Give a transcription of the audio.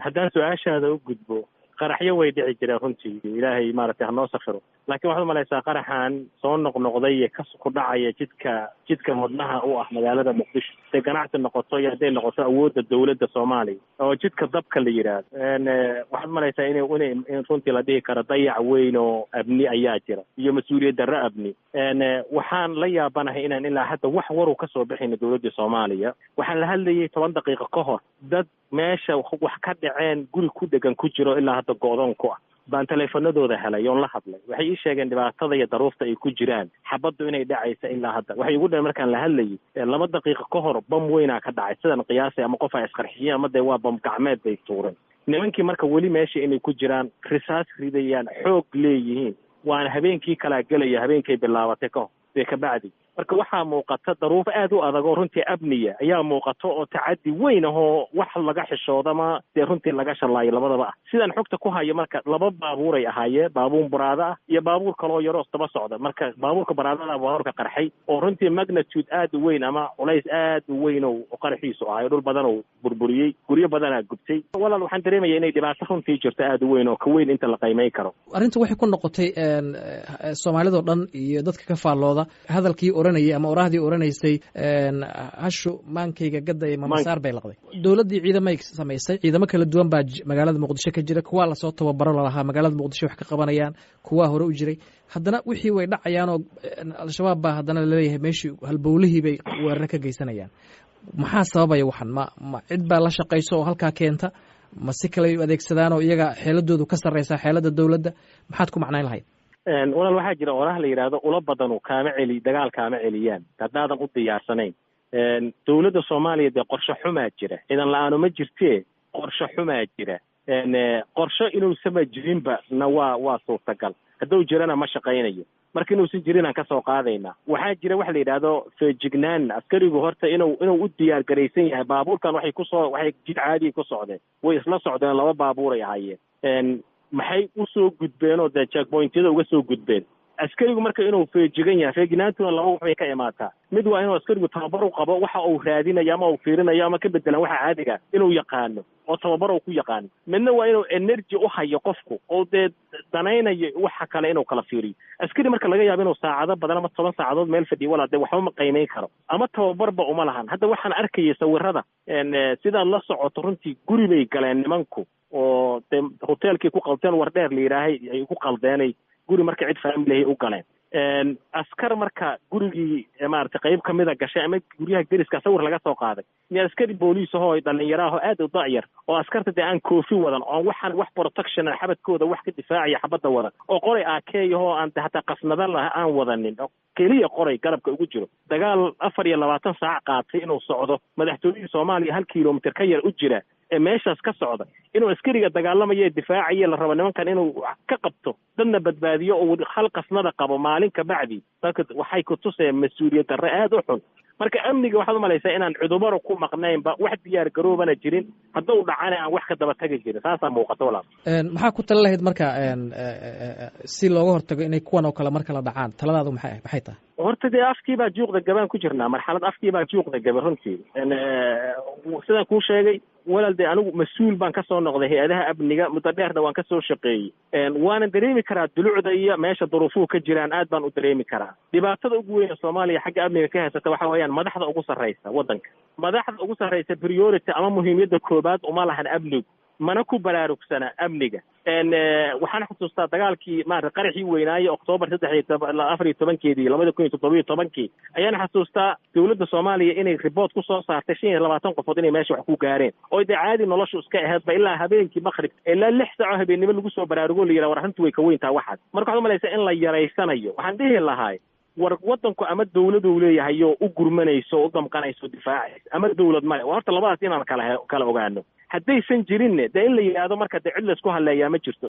haddaan su-aashaada u gudbo qaraxyo way dhici jireen runtii ilaahay maaragtay ha noo safiro laakiin waxaad umalaysaa qaraxan soo noqnoqday ee ku dhacaya jidka wadnaha u ah magaalada muqdisho haday ganacsi noqoto iyo hadday noqoto awoodda dawladda soomaaliya oo jidka dabka la yidhaahdo waxaad umalaysaa in runtii la dhihi karo dayac weyn oo abni ayaa jira iyo mas-uuliyad darro abni waxaan la yaabanahay inaan ilaa hadda wax waru ka soo bixayna dawladda soomaaliya waxaan la hadlayay 10 daqiiqo ka hor dad meesha wax ka dhaceen guri ku degan ku jiro ilaa hadda go'doon ku ah baan teleefanadooda helay oon la hadlay waxay ii sheegeen dhibaatada iyo daruufta ay ku jiraan xabaddu inay dhacaysa ilaa hadda waxay igu dhaheen markaan la hadlayay 2 daqiiqo ka hor bam weynaa ka dhacay sidan qiyaasay ama qof ay isqarxiyeen ama dee waa bam gacmeed bay tuureen nimankii marka weli meesha inay ku jiraan risaas ridayaan xoog leeyihiin waana habeenkii kala gelaya habeenkay bilaabatay ka hor ka bacdi marka waxaa muuqata daruuf aad u adag oo runtii abniya ayaa muuqato oo tacaddi weyn ahoo wax laga xishooda ma dee runtii laga shalaayo labadaba ah sidaan xogta ku hayo marka 2 baabuuray ahaayeen baabuur buraada ah iyo baabuur kaloo yaroo daba socda marka baabuurka buraadada baabuurka qarxay oo runtii magnitude aad u weyn ama culays aad u weyn oo qarxiisu ahayo dhul badan oo burburiyey guryo badanaa gubtay walaal waxaan dareemayaa inay dhibaato runtii jirto aad u weyn oo ka weyn inta la qiimeyn karo arrintu waxay ku noqotay Soomaalida dhan iyo dadka ka faallooda hadalkii oranayay ama orahdii oranaysay hashu maankayga gaday ma masaar bay laqday dawladii ciidamay samaysay ciidamo kala duwan baa magaalada muqdisho ka jira kuwa la soo tababaro lahaa magaalada muqdisho wax ka qabanayaan kuwa hore u jiray haddana wixii way dhacayaan oo al-shabaab baa haddana la leeyahay meeshii halbowlihii bay weerar ka geysanayaan maxaa sababaya waxan ma cid baa la shaqayso oo halkaa keenta ma si kale u adeegsadaan oo iyaga xeeladoodu ka sarreysaa xeelada dawladda maxaad ku macnayn lahayd walaal waxaa jira oraah la yidhaahdo ula badanu dagaal kaama celiyaan haddaadan u diyaarsanayn dawladda soomaaliya dee qorshe xumaa jira ciidan la-aanu ma jirtee qorshe xumaa jira qorshe inuusama jirinba na waa suurtagal hadduu jirana ma shaqaynayo marka inuusan jirinaan ka soo qaadaynaa waxaa jira waxa la yidhaahdo feejignaan askarigu horta inuu u diyaar garaysan yahay baabuurkan waxay jid caadiya ku socdeen way isla socdeen 2 baabuuray ahaayeen maxay u soo gudbeen oo dee checkpointyada uga soo gudbeen askarigu marka inuu feejigan yahay feeginaantuna 2 waxbay ka imaataa mid waa inuu askarigu tababar u qabo waxa uu raadinayo ama uu fiirinayo ama ka bedelan waxa caadiga inuu yaqaano oo tababar uu ku yaqaano midna waa inuu energy u hayo qofku oo dee danaynayo waxa kale inuu kala fiiriyo askari marka laga yaabo inuu saacado badan ama 10 saacadood meel fadhiyo wala dee waxba ma qiimeyn karo ama tababarba uma lahan hadda waxaan arkayay sawirada sidaan la socoto runtii guri bay galeen nimanku oo dee hotelkii ku qalteen war dheer la yiraahay ay ku qaldeenay guri marka cid family u galeen askar marka gurigii maartay qayb kamida gashay ama guriyaha deriska sawir laga soo qaaday in askari booliis oo dhalinyaro aad u dacyar oo askarta aan koofi wadan oo waxaan wax protection xabadkooda wax ka difaacaya xabada wadan oo qoray AK oo aan hatta qasnada la aan wadanin kaliya qoray garabka ugu jiro dagaal 24 saac qaatay inuu socdo madaxtooyada Soomaaliya 1 kiiloomitir ka yar u jira meeshaas ka socda inuu askariga dagaalamayo difaaciye la rabo nimankan inuu ka qabto dadna badbaadiyo oo hal qasnada qabo maalin ka bacdi waxay ku tusayeen mas'uuliyad darro aad u xun marka amniga waxaad u malaysaa inaan cudubaro ku maqnaynba wax diyaar garoobana jirin hadduu dhacana aan wax ka daba tagi jirin saasaa muuqato walaal maxaa ku tala lahayd marka si looga hortago inay kuwan oo kale marka la dhacaan taladaadu maxay tahay horta dee afkii baa juuqda gabaan ku jirnaa marxalad afkii baa juuqda gaba runtii sidaan kuu sheegay walaal dee anigu mas-uul baan ka soo noqday hay-adaha amniga muddo dheerna waan ka soo shaqeeyey waana dareemi karaa dulucda iyo meesha duruufuhu ka jiraan aad baan u dareemi karaa dhibaatada ugu weyn ee Soomaaliya xagga amniga ka haysata waxa weeyaan madaxda ugu sarreysa waddanka madaxda ugu sarreysa priority ama muhiimiyadda koobaad uma lahan amnigu mana ku baraarugsana amniga waxaan xusuustaa dagaalkii maarta qaraxii weynaaye October 14keedii 2017 ayaan xusuustaa dawladda Soomaaliya inay report ku soo saartay 25 qofood inay meesha wax ku gaareen oo caadi noloshu iska ahayd ilaa habeenkii maqrib ilaa 6 saac habeenimo lagu soo baraarugo la yiraahdo warantu way ka weyntaa waxaad marka waxaad malaysaa in la yareysanayo waxaan dhihi lahaa war waddanku ama dawladu leeyahay oo u gurmanayso u damqanayso difaacayso ama dawlad ma horta labadaas inaan kala ogaano haddaysan jirin de in la yiraahdo marka cid la isku haleeyaa ma jirto